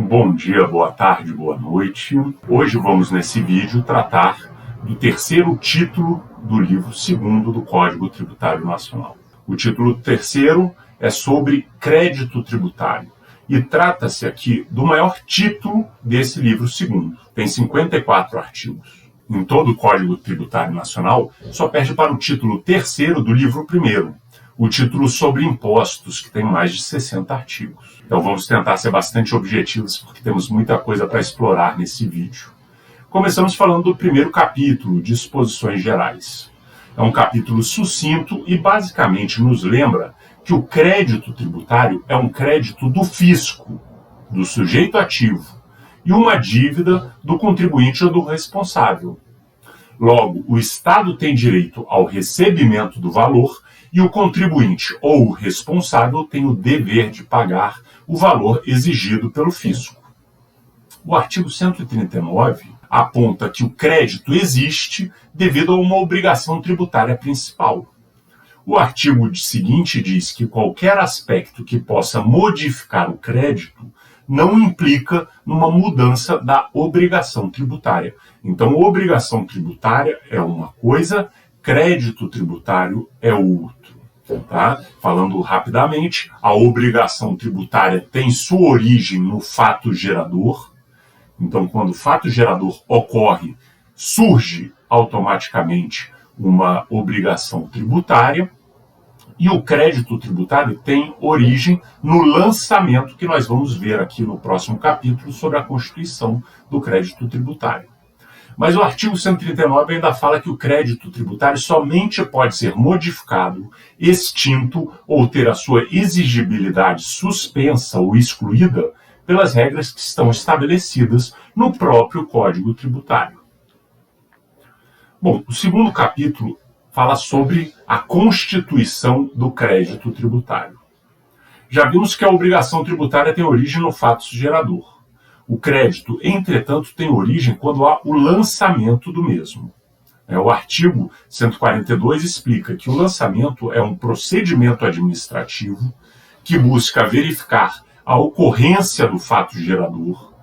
Bom dia, boa tarde, boa noite. Hoje vamos nesse vídeo tratar do terceiro título do livro segundo do Código Tributário Nacional. O título terceiro é sobre crédito tributário e trata-se aqui do maior título desse livro segundo. Tem 54 artigos. Em todo o Código Tributário Nacional, só perde para o título terceiro do livro primeiro, o título sobre impostos, que tem mais de 60 artigos. Então vamos tentar ser bastante objetivos, porque temos muita coisa para explorar nesse vídeo. Começamos falando do primeiro capítulo, Disposições Gerais. É um capítulo sucinto e basicamente nos lembra que o crédito tributário é um crédito do fisco, do sujeito ativo, e uma dívida do contribuinte ou do responsável. Logo, o Estado tem direito ao recebimento do valor e o contribuinte ou o responsável tem o dever de pagar o valor exigido pelo fisco. O artigo 139 aponta que o crédito existe devido a uma obrigação tributária principal. O artigo seguinte diz que qualquer aspecto que possa modificar o crédito não implica numa mudança da obrigação tributária. Então, obrigação tributária é uma coisa, crédito tributário é outro. Tá? Falando rapidamente, a obrigação tributária tem sua origem no fato gerador. Então, quando o fato gerador ocorre, surge automaticamente uma obrigação tributária. E o crédito tributário tem origem no lançamento, que nós vamos ver aqui no próximo capítulo sobre a constituição do crédito tributário. Mas o artigo 139 ainda fala que o crédito tributário somente pode ser modificado, extinto ou ter a sua exigibilidade suspensa ou excluída pelas regras que estão estabelecidas no próprio Código Tributário. Bom, o segundo capítulo fala sobre a constituição do crédito tributário. Já vimos que a obrigação tributária tem origem no fato gerador. O crédito, entretanto, tem origem quando há o lançamento do mesmo. O artigo 142 explica que o lançamento é um procedimento administrativo que busca verificar a ocorrência do fato gerador,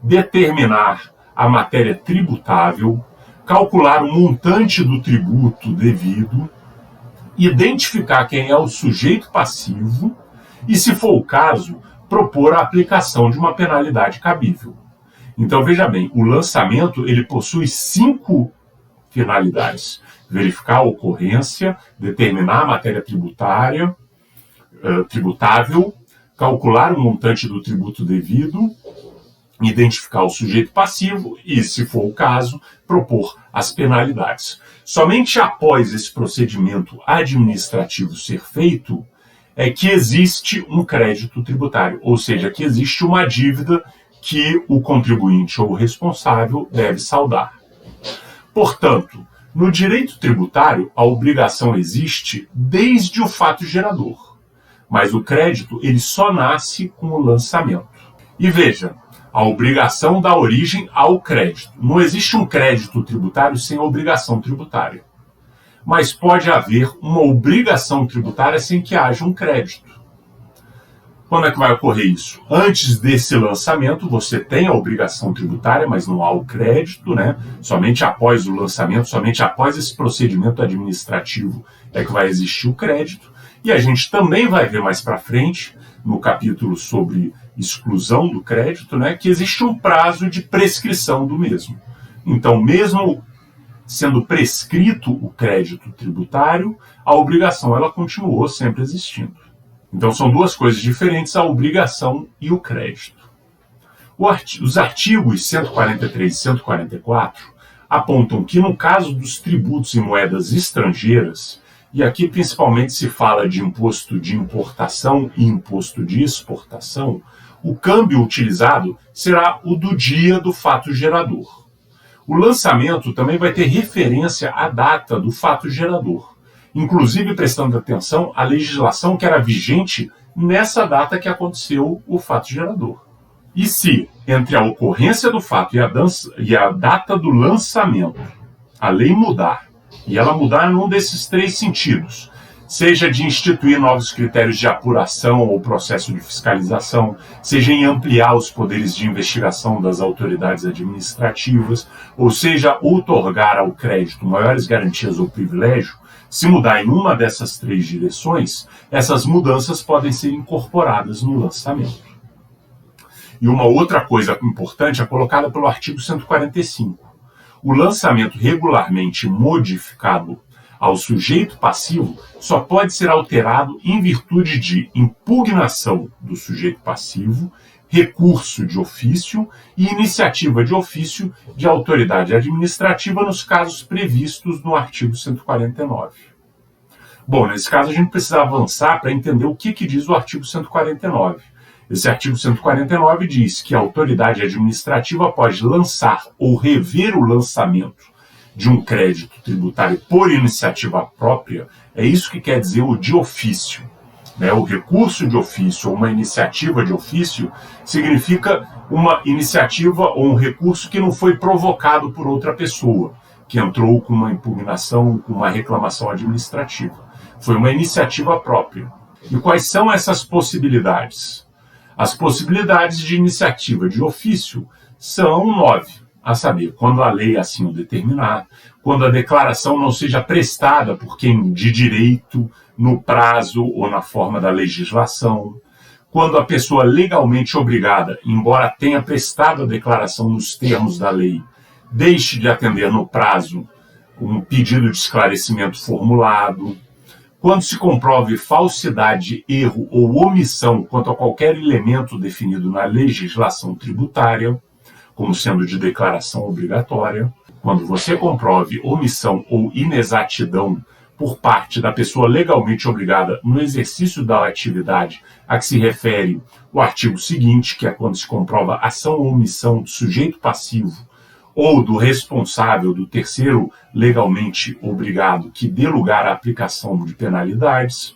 determinar a matéria tributável, calcular o montante do tributo devido, identificar quem é o sujeito passivo e, se for o caso, propor a aplicação de uma penalidade cabível. Então, veja bem, o lançamento ele possui 5 finalidades: verificar a ocorrência, determinar a matéria tributável, calcular o montante do tributo devido, identificar o sujeito passivo e, se for o caso, propor as penalidades. Somente após esse procedimento administrativo ser feito é que existe um crédito tributário, ou seja, que existe uma dívida que o contribuinte ou o responsável deve saldar. Portanto, no direito tributário, a obrigação existe desde o fato gerador, mas o crédito ele só nasce com o lançamento. E veja, a obrigação dá origem ao crédito. Não existe um crédito tributário sem obrigação tributária. Mas pode haver uma obrigação tributária sem que haja um crédito. Quando é que vai ocorrer isso? Antes desse lançamento, você tem a obrigação tributária, mas não há o crédito, né? Somente após o lançamento, somente após esse procedimento administrativo é que vai existir o crédito. E a gente também vai ver mais para frente, no capítulo sobre exclusão do crédito, né, que existe um prazo de prescrição do mesmo. Então, mesmo sendo prescrito o crédito tributário, a obrigação ela continuou sempre existindo. Então, são duas coisas diferentes, a obrigação e o crédito. Os artigos 143 e 144 apontam que, no caso dos tributos em moedas estrangeiras, e aqui principalmente se fala de imposto de importação e imposto de exportação, o câmbio utilizado será o do dia do fato gerador. O lançamento também vai ter referência à data do fato gerador, inclusive prestando atenção à legislação que era vigente nessa data que aconteceu o fato gerador. E se, entre a ocorrência do fato e a data do lançamento, a lei mudar, e ela mudar num desses 3 sentidos, seja de instituir novos critérios de apuração ou processo de fiscalização, seja em ampliar os poderes de investigação das autoridades administrativas, ou seja, outorgar ao crédito maiores garantias ou privilégio. Se mudar em uma dessas 3 direções, essas mudanças podem ser incorporadas no lançamento. E uma outra coisa importante é colocada pelo artigo 145. O lançamento regularmente modificado ao sujeito passivo só pode ser alterado em virtude de impugnação do sujeito passivo, recurso de ofício e iniciativa de ofício de autoridade administrativa nos casos previstos no artigo 149. Bom, nesse caso a gente precisa avançar para entender o que diz o artigo 149. Esse artigo 149 diz que a autoridade administrativa pode lançar ou rever o lançamento de um crédito tributário por iniciativa própria. É isso que quer dizer o de ofício. O recurso de ofício ou uma iniciativa de ofício significa uma iniciativa ou um recurso que não foi provocado por outra pessoa, que entrou com uma impugnação, com uma reclamação administrativa. Foi uma iniciativa própria. E quais são essas possibilidades? As possibilidades de iniciativa de ofício são 9. A saber, quando a lei assim o determinar, quando a declaração não seja prestada por quem de direito, no prazo ou na forma da legislação, quando a pessoa legalmente obrigada, embora tenha prestado a declaração nos termos da lei, deixe de atender no prazo um pedido de esclarecimento formulado, quando se comprove falsidade, erro ou omissão quanto a qualquer elemento definido na legislação tributária, como sendo de declaração obrigatória, quando você comprove omissão ou inexatidão por parte da pessoa legalmente obrigada no exercício da atividade a que se refere o artigo seguinte, que é quando se comprova ação ou omissão do sujeito passivo ou do responsável do terceiro legalmente obrigado que dê lugar à aplicação de penalidades,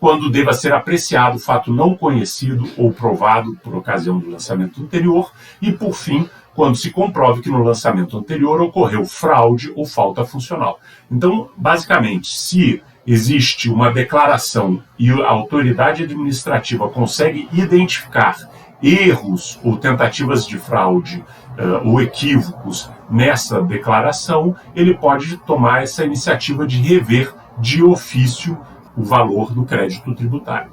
quando deva ser apreciado o fato não conhecido ou provado por ocasião do lançamento anterior e, por fim, quando se comprove que no lançamento anterior ocorreu fraude ou falta funcional. Então, basicamente, se existe uma declaração e a autoridade administrativa consegue identificar erros ou tentativas de fraude ou equívocos nessa declaração, ele pode tomar essa iniciativa de rever de ofício o valor do crédito tributário.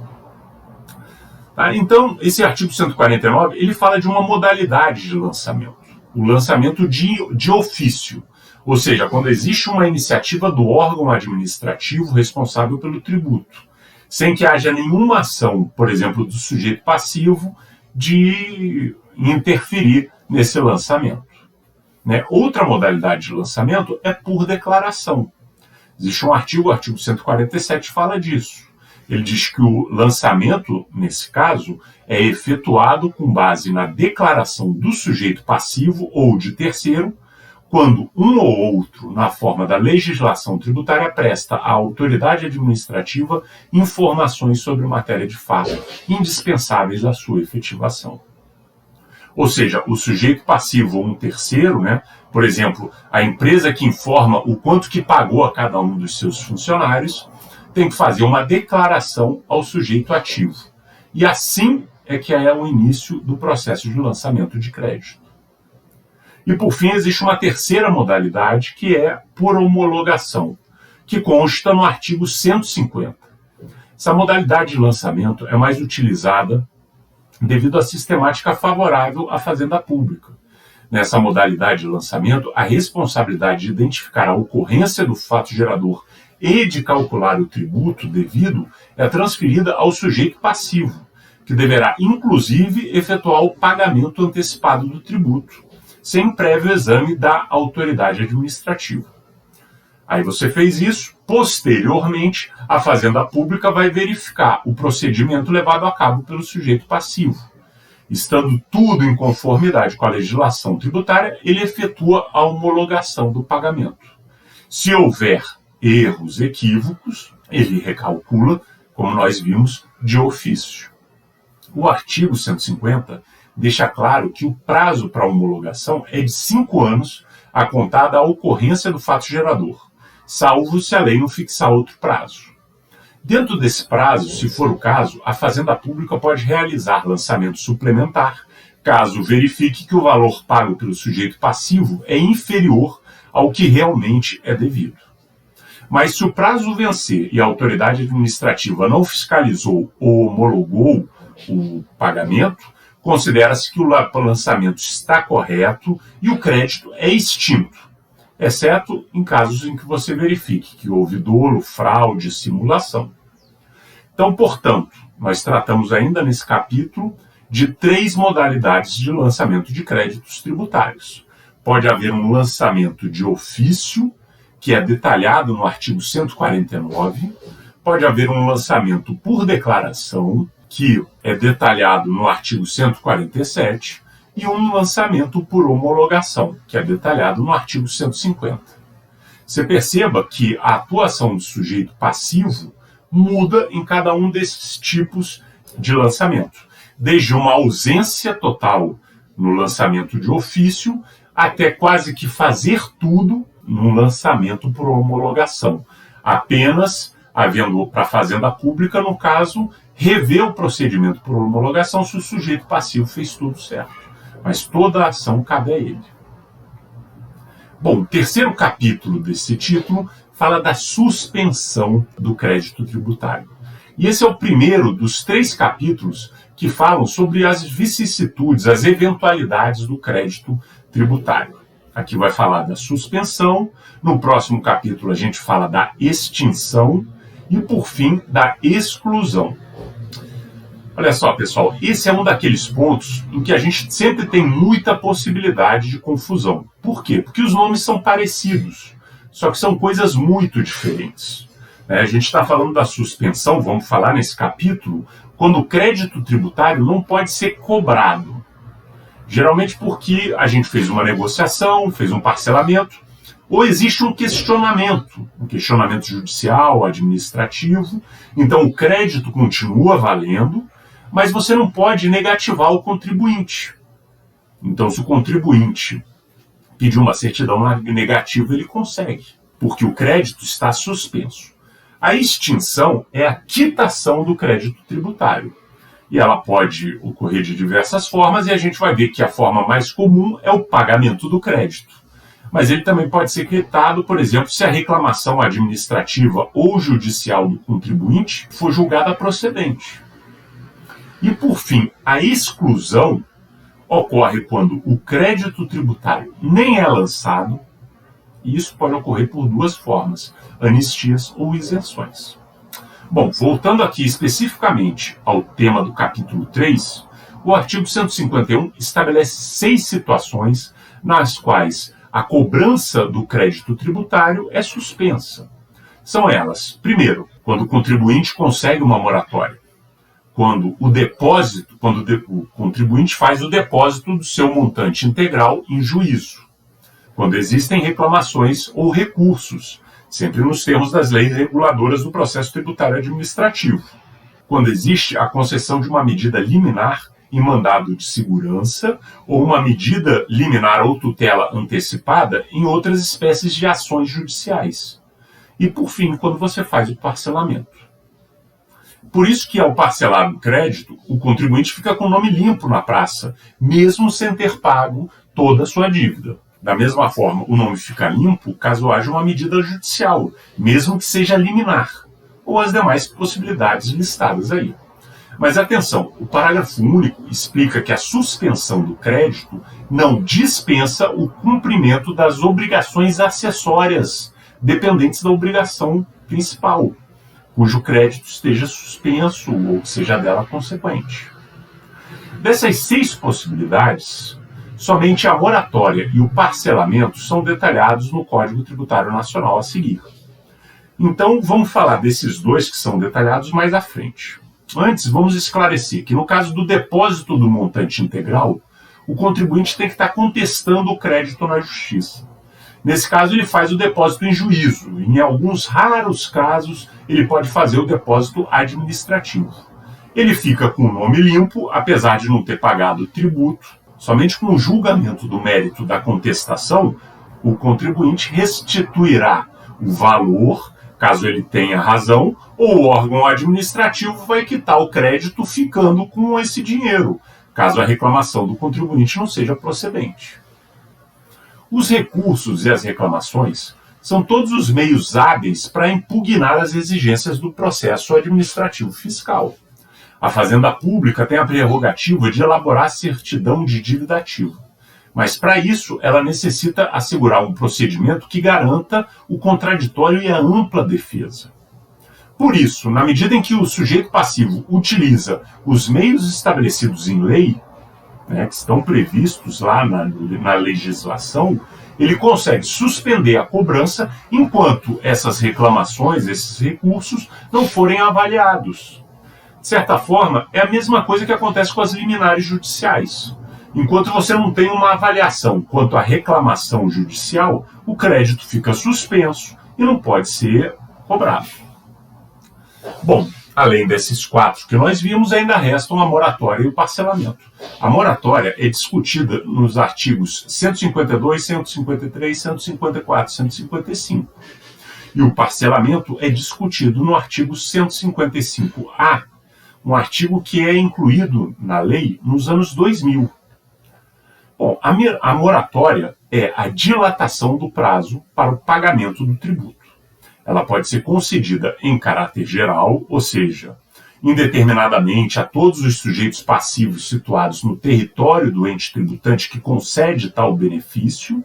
Então, esse artigo 149, ele fala de uma modalidade de lançamento. O lançamento de ofício. Ou seja, quando existe uma iniciativa do órgão administrativo responsável pelo tributo, sem que haja nenhuma ação, por exemplo, do sujeito passivo, de interferir nesse lançamento. Outra modalidade de lançamento é por declaração. Existe um artigo, o artigo 147, fala disso. Ele diz que o lançamento, nesse caso, é efetuado com base na declaração do sujeito passivo ou de terceiro, quando um ou outro, na forma da legislação tributária, presta à autoridade administrativa informações sobre matéria de fato indispensáveis à sua efetivação. Ou seja, o sujeito passivo ou um terceiro, por exemplo, a empresa que informa o quanto que pagou a cada um dos seus funcionários, tem que fazer uma declaração ao sujeito ativo. E assim é que é o início do processo de lançamento de crédito. E, por fim, existe uma terceira modalidade, que é por homologação, que consta no artigo 150. Essa modalidade de lançamento é mais utilizada devido à sistemática favorável à fazenda pública. Nessa modalidade de lançamento, a responsabilidade de identificar a ocorrência do fato gerador e de calcular o tributo devido é transferida ao sujeito passivo, que deverá, inclusive, efetuar o pagamento antecipado do tributo, sem prévio exame da autoridade administrativa. Aí você fez isso, posteriormente, a Fazenda Pública vai verificar o procedimento levado a cabo pelo sujeito passivo. Estando tudo em conformidade com a legislação tributária, ele efetua a homologação do pagamento. Se houver erros, equívocos, ele recalcula, como nós vimos, de ofício. O artigo 150 deixa claro que o prazo para homologação é de 5 anos a contar da ocorrência do fato gerador. salvo se a lei não fixar outro prazo. Dentro desse prazo, se for o caso, a Fazenda Pública pode realizar lançamento suplementar, caso verifique que o valor pago pelo sujeito passivo é inferior ao que realmente é devido. Mas se o prazo vencer e a autoridade administrativa não fiscalizou ou homologou o pagamento, considera-se que o lançamento está correto e o crédito é extinto, exceto em casos em que você verifique que houve dolo, fraude, simulação. Então, portanto, nós tratamos ainda nesse capítulo de 3 modalidades de lançamento de créditos tributários. Pode haver um lançamento de ofício, que é detalhado no artigo 149, pode haver um lançamento por declaração, que é detalhado no artigo 147, e um lançamento por homologação, que é detalhado no artigo 150. Você perceba que a atuação do sujeito passivo muda em cada um desses tipos de lançamento, desde uma ausência total no lançamento de ofício, até quase que fazer tudo no lançamento por homologação, apenas havendo para a Fazenda Pública, no caso, rever o procedimento por homologação se o sujeito passivo fez tudo certo. Mas toda a ação cabe a ele. Bom, o terceiro capítulo desse título fala da suspensão do crédito tributário. E esse é o primeiro dos 3 capítulos que falam sobre as vicissitudes, as eventualidades do crédito tributário. Aqui vai falar da suspensão, no próximo capítulo a gente fala da extinção e, por fim, da exclusão. Olha só, pessoal, esse é um daqueles pontos em que a gente sempre tem muita possibilidade de confusão. Por quê? Porque os nomes são parecidos, só que são coisas muito diferentes. A gente está falando da suspensão, vamos falar nesse capítulo, quando o crédito tributário não pode ser cobrado. Geralmente porque a gente fez uma negociação, fez um parcelamento, ou existe um questionamento judicial, administrativo, então o crédito continua valendo, mas você não pode negativar o contribuinte. Então, se o contribuinte pedir uma certidão negativa, ele consegue, porque o crédito está suspenso. A extinção é a quitação do crédito tributário. E ela pode ocorrer de diversas formas, e a gente vai ver que a forma mais comum é o pagamento do crédito. Mas ele também pode ser quitado, por exemplo, se a reclamação administrativa ou judicial do contribuinte for julgada procedente. E, por fim, a exclusão ocorre quando o crédito tributário nem é lançado, e isso pode ocorrer por 2 formas, anistias ou isenções. Bom, voltando aqui especificamente ao tema do capítulo 3, o artigo 151 estabelece 6 situações nas quais a cobrança do crédito tributário é suspensa. São elas, primeiro, quando o contribuinte consegue uma moratória, quando o contribuinte faz o depósito do seu montante integral em juízo, quando existem reclamações ou recursos, sempre nos termos das leis reguladoras do processo tributário administrativo, quando existe a concessão de uma medida liminar em mandado de segurança ou uma medida liminar ou tutela antecipada em outras espécies de ações judiciais. E, por fim, quando você faz o parcelamento. Por isso que, ao parcelar o crédito, o contribuinte fica com o nome limpo na praça, mesmo sem ter pago toda a sua dívida. Da mesma forma, o nome fica limpo caso haja uma medida judicial, mesmo que seja liminar, ou as demais possibilidades listadas aí. Mas atenção, o parágrafo único explica que a suspensão do crédito não dispensa o cumprimento das obrigações acessórias dependentes da obrigação principal, cujo crédito esteja suspenso ou que seja dela consequente. Dessas 6 possibilidades, somente a moratória e o parcelamento são detalhados no Código Tributário Nacional a seguir. Então, vamos falar desses 2 que são detalhados mais à frente. Antes, vamos esclarecer que no caso do depósito do montante integral, o contribuinte tem que estar contestando o crédito na justiça. Nesse caso, ele faz o depósito em juízo. Em alguns raros casos, ele pode fazer o depósito administrativo. Ele fica com o nome limpo, apesar de não ter pagado o tributo. Somente com o julgamento do mérito da contestação, o contribuinte restituirá o valor, caso ele tenha razão, ou o órgão administrativo vai quitar o crédito ficando com esse dinheiro, caso a reclamação do contribuinte não seja procedente. Os recursos e as reclamações são todos os meios hábeis para impugnar as exigências do processo administrativo fiscal. A Fazenda Pública tem a prerrogativa de elaborar certidão de dívida ativa, mas para isso ela necessita assegurar um procedimento que garanta o contraditório e a ampla defesa. Por isso, na medida em que o sujeito passivo utiliza os meios estabelecidos em lei, que estão previstos lá na legislação, ele consegue suspender a cobrança enquanto essas reclamações, esses recursos, não forem avaliados. De certa forma, é a mesma coisa que acontece com as liminares judiciais. Enquanto você não tem uma avaliação quanto à reclamação judicial, o crédito fica suspenso e não pode ser cobrado. Bom, além desses 4 que nós vimos, ainda restam a moratória e o parcelamento. A moratória é discutida nos artigos 152, 153, 154, 155. E o parcelamento é discutido no artigo 155A, um artigo que é incluído na lei nos anos 2000. Bom, a moratória é a dilatação do prazo para o pagamento do tributo. Ela pode ser concedida em caráter geral, ou seja, indeterminadamente a todos os sujeitos passivos situados no território do ente tributante que concede tal benefício,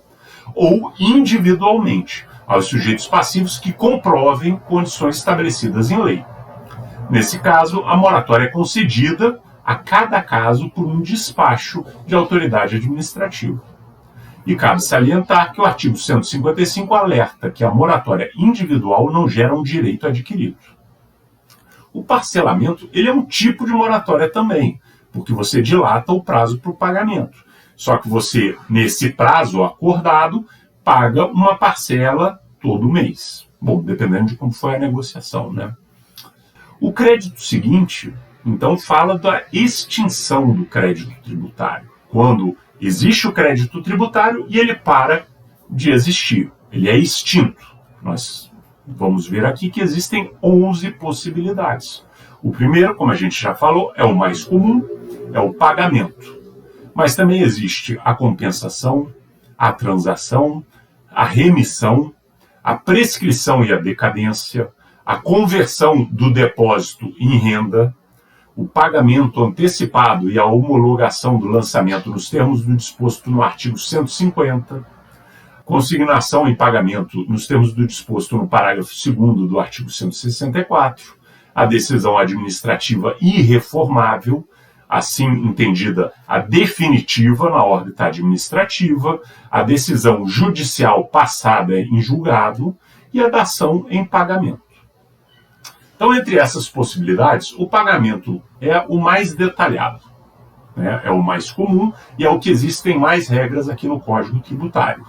ou individualmente aos sujeitos passivos que comprovem condições estabelecidas em lei. Nesse caso, a moratória é concedida a cada caso por um despacho de autoridade administrativa. E cabe salientar que o artigo 155 alerta que a moratória individual não gera um direito adquirido. O parcelamento ele é um tipo de moratória também, porque você dilata o prazo para o pagamento. Só que você, nesse prazo acordado, paga uma parcela todo mês. Bom, dependendo de como foi a negociação, né? O crédito seguinte, então, fala da extinção do crédito tributário. Quando existe o crédito tributário e ele para de existir. Ele é extinto. Nós vamos ver aqui que existem 11 possibilidades. O primeiro, como a gente já falou, é o mais comum, é o pagamento. Mas também existe a compensação, a transação, a remissão, a prescrição e a decadência, a conversão do depósito em renda, o pagamento antecipado e a homologação do lançamento nos termos do disposto no artigo 150, consignação em pagamento nos termos do disposto no parágrafo 2º do artigo 164, a decisão administrativa irreformável, assim entendida a definitiva na órbita administrativa, a decisão judicial passada em julgado e a dação em pagamento. Então, entre essas possibilidades, o pagamento é o mais detalhado, é o mais comum e é o que existem mais regras aqui no Código Tributário.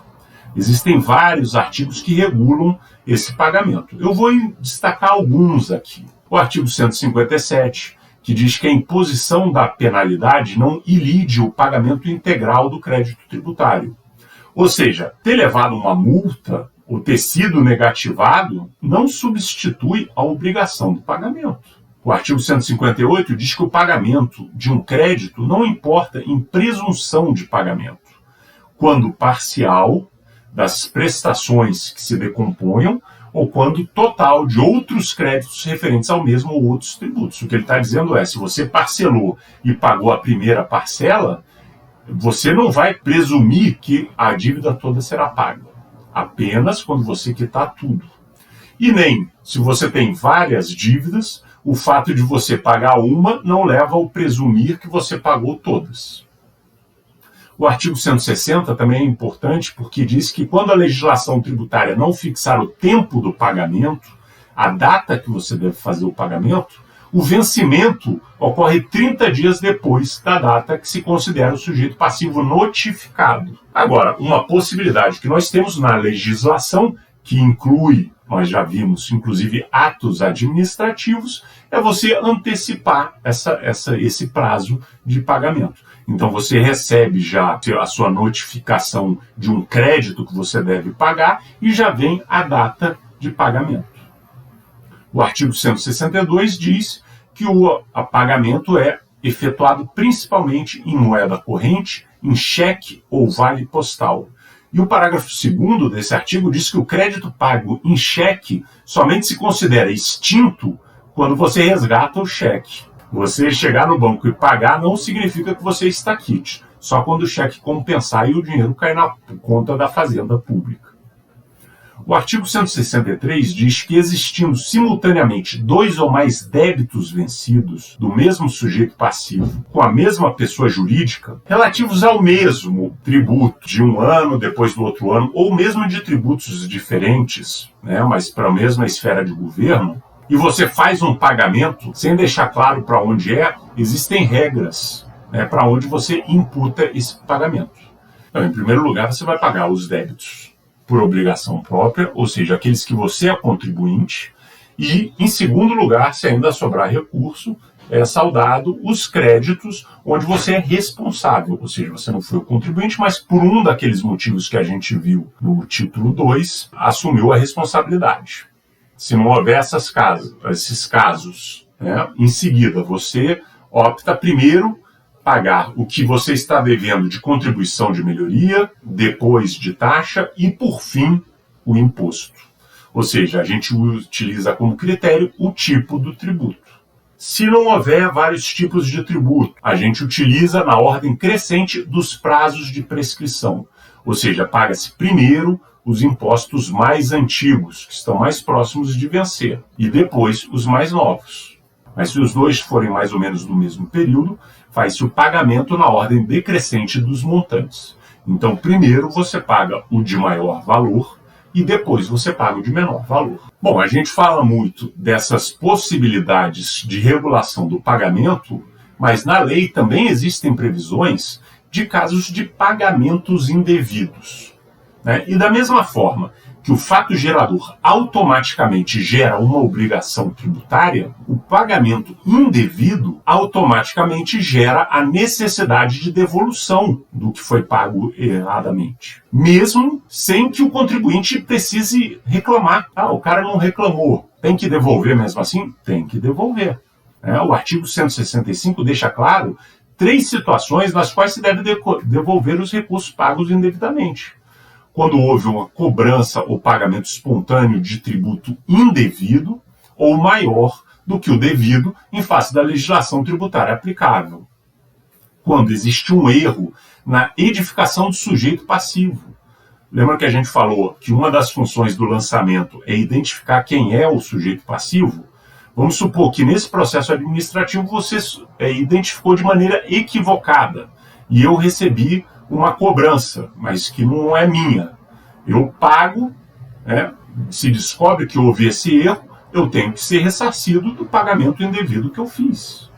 Existem vários artigos que regulam esse pagamento. Eu vou destacar alguns aqui. O artigo 157, que diz que a imposição da penalidade não ilide o pagamento integral do crédito tributário. Ou seja, ter levado uma multa ou ter sido negativado não substitui a obrigação do pagamento. O artigo 158 diz que o pagamento de um crédito não importa em presunção de pagamento, quando parcial das prestações que se decomponham ou quando total de outros créditos referentes ao mesmo ou outros tributos. O que ele está dizendo é, se você parcelou e pagou a primeira parcela, você não vai presumir que a dívida toda será paga, apenas quando você quitar tudo. E nem, se você tem várias dívidas, o fato de você pagar uma não leva ao presumir que você pagou todas. O artigo 160 também é importante porque diz que quando a legislação tributária não fixar o tempo do pagamento, a data que você deve fazer o pagamento, o vencimento ocorre 30 dias depois da data que se considera o sujeito passivo notificado. Agora, uma possibilidade que nós temos na legislação, que inclui, nós já vimos, inclusive atos administrativos, é você antecipar esse prazo de pagamento. Então você recebe já a sua notificação de um crédito que você deve pagar e já vem a data de pagamento. O artigo 162 diz que o pagamento é efetuado principalmente em moeda corrente, em cheque ou vale postal. E o parágrafo 2º desse artigo diz que o crédito pago em cheque somente se considera extinto quando você resgata o cheque. Você chegar no banco e pagar não significa que você está quite, só quando o cheque compensar e o dinheiro cair na conta da Fazenda Pública. O artigo 163 diz que existindo simultaneamente 2 ou mais débitos vencidos do mesmo sujeito passivo com a mesma pessoa jurídica, relativos ao mesmo tributo de um ano depois do outro ano, ou mesmo de tributos diferentes, mas para a mesma esfera de governo, e você faz um pagamento sem deixar claro para onde existem regras para onde você imputa esse pagamento. Então, em primeiro lugar, você vai pagar os débitos por obrigação própria, ou seja, aqueles que você é contribuinte, e, em segundo lugar, se ainda sobrar recurso, é saldado os créditos onde você é responsável, ou seja, você não foi o contribuinte, mas por um daqueles motivos que a gente viu no título 2, assumiu a responsabilidade. Se não houver esses casos, em seguida você opta primeiro pagar o que você está devendo de contribuição de melhoria, depois de taxa e, por fim, o imposto. Ou seja, a gente utiliza como critério o tipo do tributo. Se não houver vários tipos de tributo, a gente utiliza na ordem crescente dos prazos de prescrição. Ou seja, paga-se primeiro os impostos mais antigos, que estão mais próximos de vencer, e depois os mais novos. Mas se os dois forem mais ou menos do mesmo período, faz-se o pagamento na ordem decrescente dos montantes. Então, primeiro você paga o de maior valor e depois você paga o de menor valor. Bom, a gente fala muito dessas possibilidades de regulação do pagamento, mas na lei também existem previsões de casos de pagamentos indevidos. E da mesma forma que o fato gerador automaticamente gera uma obrigação tributária, o pagamento indevido automaticamente gera a necessidade de devolução do que foi pago erradamente. Mesmo sem que o contribuinte precise reclamar. O cara não reclamou. Tem que devolver mesmo assim? Tem que devolver. O artigo 165 deixa claro 3 situações nas quais se deve devolver os recursos pagos indevidamente. Quando houve uma cobrança ou pagamento espontâneo de tributo indevido ou maior do que o devido em face da legislação tributária aplicável. Quando existe um erro na edificação do sujeito passivo. Lembra que a gente falou que uma das funções do lançamento é identificar quem é o sujeito passivo? Vamos supor que nesse processo administrativo você identificou de maneira equivocada e eu recebi uma cobrança, mas que não é minha. Eu pago, se descobre que houve esse erro, eu tenho que ser ressarcido do pagamento indevido que eu fiz.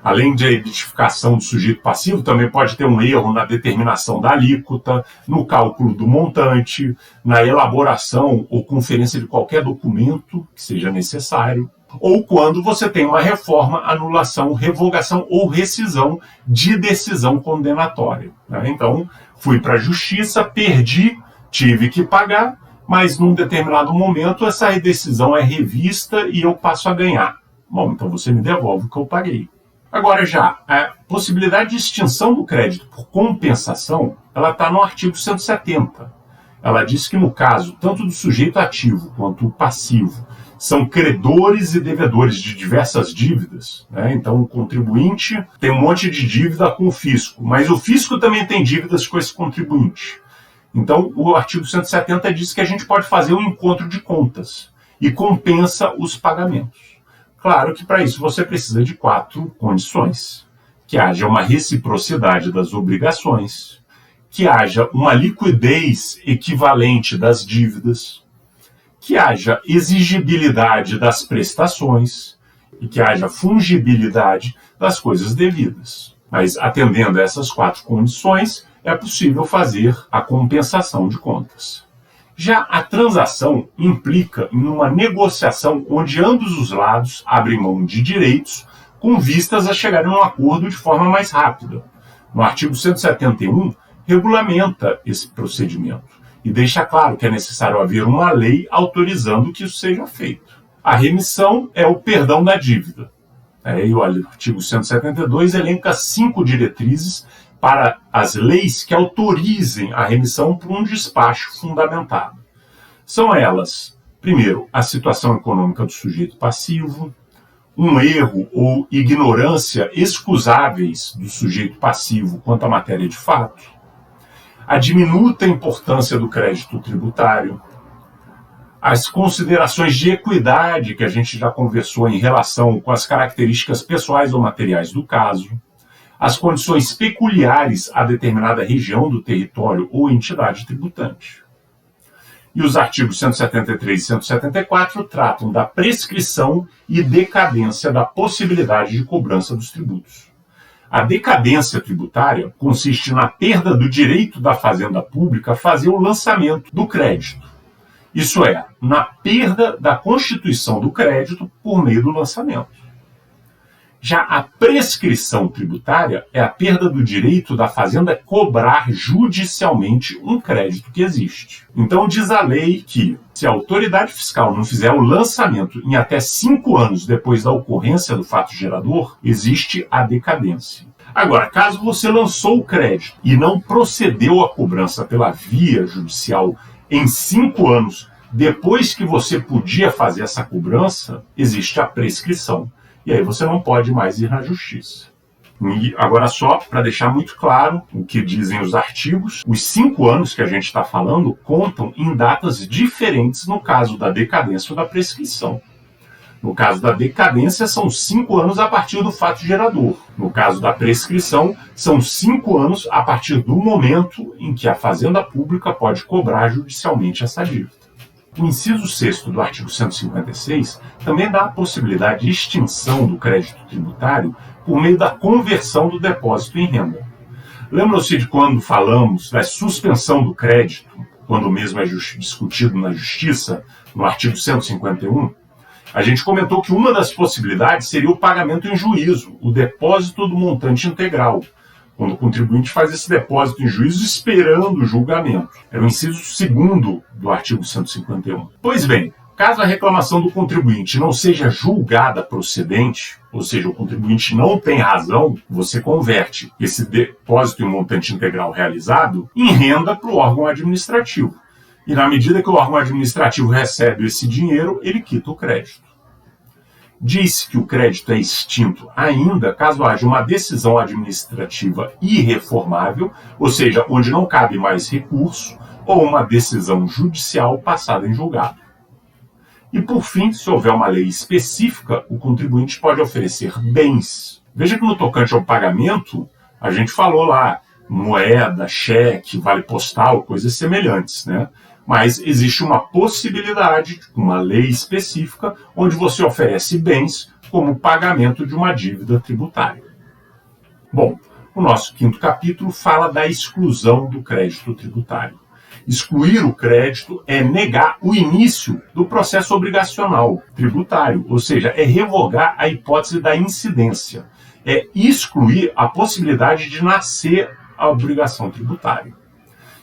Além de identificação do sujeito passivo, também pode ter um erro na determinação da alíquota, no cálculo do montante, na elaboração ou conferência de qualquer documento que seja necessário, ou quando você tem uma reforma, anulação, revogação ou rescisão de decisão condenatória. Então, fui para a justiça, perdi, tive que pagar, mas num determinado momento essa decisão é revista e eu passo a ganhar. Bom, então você me devolve o que eu paguei. Agora já, a possibilidade de extinção do crédito por compensação, ela está no artigo 170. Ela diz que no caso, tanto do sujeito ativo quanto o passivo, são credores e devedores de diversas dívidas. Então o contribuinte tem um monte de dívida com o fisco, mas o fisco também tem dívidas com esse contribuinte. Então o artigo 170 diz que a gente pode fazer um encontro de contas e compensa os pagamentos. Claro que para isso você precisa de 4 condições. Que haja uma reciprocidade das obrigações, que haja uma liquidez equivalente das dívidas, que haja exigibilidade das prestações e que haja fungibilidade das coisas devidas. Mas, atendendo a essas 4 condições, é possível fazer a compensação de contas. Já a transação implica em uma negociação onde ambos os lados abrem mão de direitos com vistas a chegarem a um acordo de forma mais rápida. No artigo 171, regulamenta esse procedimento e deixa claro que é necessário haver uma lei autorizando que isso seja feito. A remissão é o perdão da dívida. E o artigo 172 elenca 5 diretrizes para as leis que autorizem a remissão por um despacho fundamentado. São elas, primeiro, a situação econômica do sujeito passivo, um erro ou ignorância excusáveis do sujeito passivo quanto à matéria de fato, a diminuta importância do crédito tributário, as considerações de equidade que a gente já conversou em relação com as características pessoais ou materiais do caso, as condições peculiares a determinada região do território ou entidade tributante. E os artigos 173 e 174 tratam da prescrição e decadência da possibilidade de cobrança dos tributos. A decadência tributária consiste na perda do direito da fazenda pública a fazer o lançamento do crédito. Isso é, na perda da constituição do crédito por meio do lançamento. Já a prescrição tributária é a perda do direito da fazenda cobrar judicialmente um crédito que existe. Então diz a lei que, se a autoridade fiscal não fizer o lançamento em até 5 anos depois da ocorrência do fato gerador, existe a decadência. Agora, caso você lançou o crédito e não procedeu à cobrança pela via judicial em 5 anos depois que você podia fazer essa cobrança, existe a prescrição. E aí você não pode mais ir na justiça. E agora, só para deixar muito claro o que dizem os artigos, os 5 anos que a gente está falando contam em datas diferentes no caso da decadência ou da prescrição. No caso da decadência, são 5 anos a partir do fato gerador. No caso da prescrição, são 5 anos a partir do momento em que a Fazenda Pública pode cobrar judicialmente essa dívida. O inciso 6º do artigo 156 também dá a possibilidade de extinção do crédito tributário por meio da conversão do depósito em renda. Lembram-se de quando falamos da suspensão do crédito, quando o mesmo é discutido na Justiça, no artigo 151? A gente comentou que uma das possibilidades seria o pagamento em juízo, o depósito do montante integral, quando o contribuinte faz esse depósito em juízo esperando o julgamento. É o inciso 2º do artigo 151. Pois bem, caso a reclamação do contribuinte não seja julgada procedente, ou seja, o contribuinte não tem razão, você converte esse depósito em montante integral realizado em renda para o órgão administrativo. E na medida que o órgão administrativo recebe esse dinheiro, ele quita o crédito. Diz-se que o crédito é extinto ainda caso haja uma decisão administrativa irreformável, ou seja, onde não cabe mais recurso, ou uma decisão judicial passada em julgado. E por fim, se houver uma lei específica, o contribuinte pode oferecer bens. Veja que no tocante ao pagamento, a gente falou lá, moeda, cheque, vale postal, coisas semelhantes, né? Mas existe uma possibilidade, uma lei específica, onde você oferece bens como pagamento de uma dívida tributária. Bom, o nosso 5º capítulo fala da exclusão do crédito tributário. Excluir o crédito é negar o início do processo obrigacional tributário, ou seja, é revogar a hipótese da incidência, é excluir a possibilidade de nascer a obrigação tributária.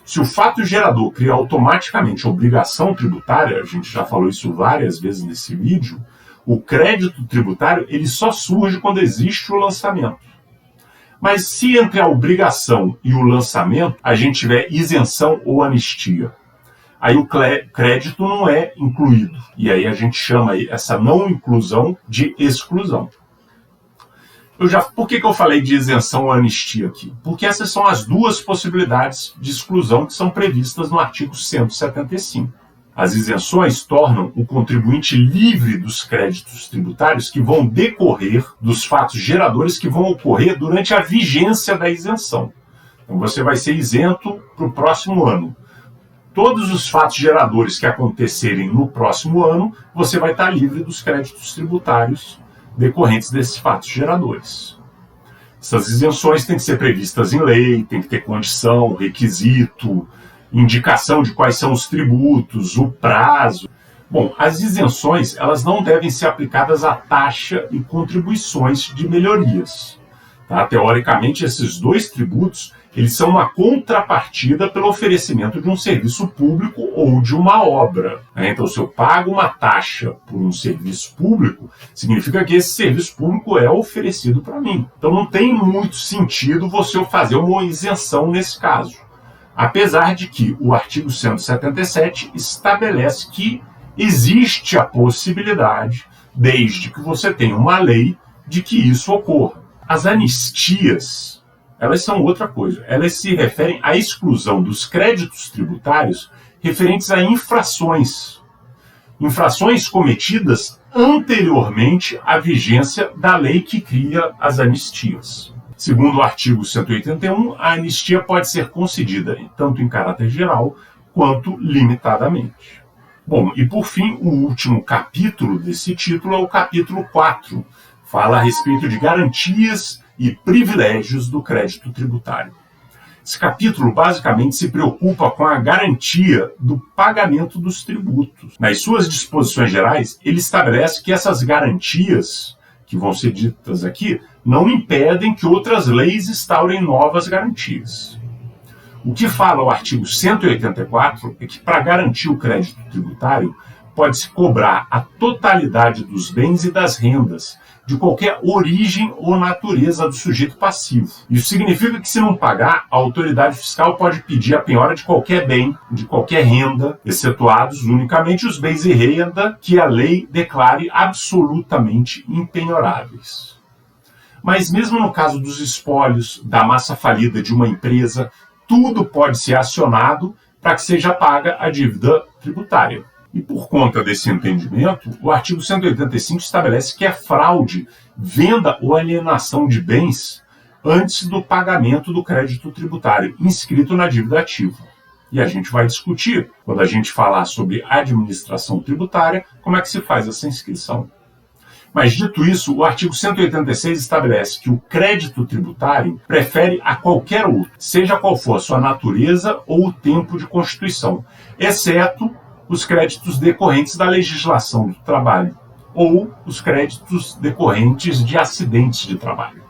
Se o fato gerador cria automaticamente a obrigação tributária, a gente já falou isso várias vezes nesse vídeo, o crédito tributário ele só surge quando existe o lançamento. Mas se entre a obrigação e o lançamento a gente tiver isenção ou anistia, aí o crédito não é incluído. E aí a gente chama essa não inclusão de exclusão. Por que eu falei de isenção ou anistia aqui? Porque essas são as duas possibilidades de exclusão que são previstas no artigo 175. As isenções tornam o contribuinte livre dos créditos tributários que vão decorrer dos fatos geradores que vão ocorrer durante a vigência da isenção. Então você vai ser isento para o próximo ano. Todos os fatos geradores que acontecerem no próximo ano, você vai estar livre dos créditos tributários decorrentes desses fatos geradores. Essas isenções têm que ser previstas em lei, tem que ter condição, requisito, indicação de quais são os tributos, o prazo. Bom, as isenções elas não devem ser aplicadas à taxa e contribuições de melhorias. Tá? Teoricamente, esses dois tributos eles são uma contrapartida pelo oferecimento de um serviço público ou de uma obra. Né? Então, se eu pago uma taxa por um serviço público, significa que esse serviço público é oferecido para mim. Então, não tem muito sentido você fazer uma isenção nesse caso. Apesar de que o artigo 177 estabelece que existe a possibilidade, desde que você tenha uma lei, de que isso ocorra. As anistias, elas são outra coisa. Elas se referem à exclusão dos créditos tributários referentes a infrações. Infrações cometidas anteriormente à vigência da lei que cria as anistias. Segundo o artigo 181, a anistia pode ser concedida tanto em caráter geral quanto limitadamente. Bom, e por fim, o último capítulo desse título é o capítulo 4. Fala a respeito de garantias e privilégios do crédito tributário. Esse capítulo basicamente se preocupa com a garantia do pagamento dos tributos. Nas suas disposições gerais, ele estabelece que essas garantias, que vão ser ditas aqui, não impedem que outras leis instaurem novas garantias. O que fala o artigo 184 é que, para garantir o crédito tributário, pode-se cobrar a totalidade dos bens e das rendas, de qualquer origem ou natureza do sujeito passivo. Isso significa que, se não pagar, a autoridade fiscal pode pedir a penhora de qualquer bem, de qualquer renda, excetuados unicamente os bens e renda que a lei declare absolutamente impenhoráveis. Mas mesmo no caso dos espólios, da massa falida de uma empresa, tudo pode ser acionado para que seja paga a dívida tributária. E por conta desse entendimento, o artigo 185 estabelece que é fraude, venda ou alienação de bens antes do pagamento do crédito tributário inscrito na dívida ativa. E a gente vai discutir, quando a gente falar sobre administração tributária, como é que se faz essa inscrição. Mas, dito isso, o artigo 186 estabelece que o crédito tributário prefere a qualquer outro, seja qual for a sua natureza ou o tempo de constituição, exceto os créditos decorrentes da legislação do trabalho ou os créditos decorrentes de acidentes de trabalho.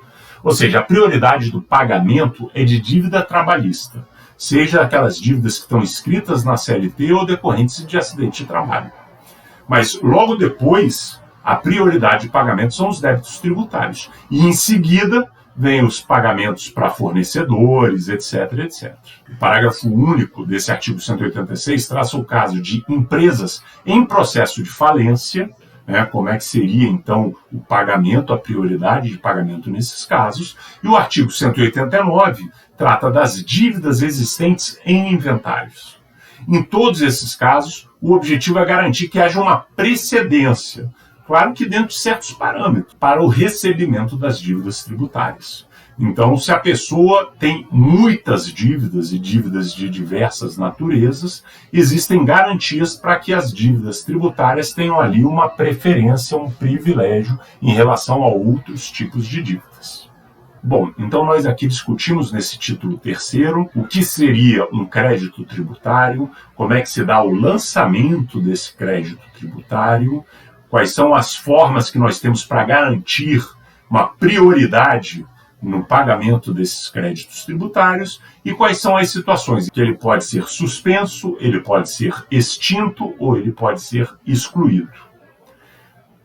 Ou seja, a prioridade do pagamento é de dívida trabalhista, seja aquelas dívidas que estão inscritas na CLT ou decorrentes de acidente de trabalho. Mas logo depois, a prioridade de pagamento são os débitos tributários. E em seguida, vem os pagamentos para fornecedores, etc, etc. O parágrafo único desse artigo 186 traça o caso de empresas em processo de falência, como é que seria, então, o pagamento, a prioridade de pagamento nesses casos. E o artigo 189 trata das dívidas existentes em inventários. Em todos esses casos, o objetivo é garantir que haja uma precedência, claro que dentro de certos parâmetros, para o recebimento das dívidas tributárias. Então, se a pessoa tem muitas dívidas e dívidas de diversas naturezas, existem garantias para que as dívidas tributárias tenham ali uma preferência, um privilégio em relação a outros tipos de dívidas. Bom, então nós aqui discutimos nesse título terceiro o que seria um crédito tributário, como é que se dá o lançamento desse crédito tributário, quais são as formas que nós temos para garantir uma prioridade no pagamento desses créditos tributários e quais são as situações em que ele pode ser suspenso, ele pode ser extinto ou ele pode ser excluído.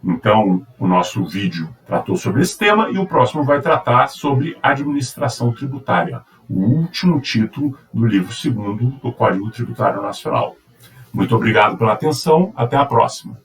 Então, o nosso vídeo tratou sobre esse tema e o próximo vai tratar sobre administração tributária, o último título do livro 2º do Código Tributário Nacional. Muito obrigado pela atenção, até a próxima.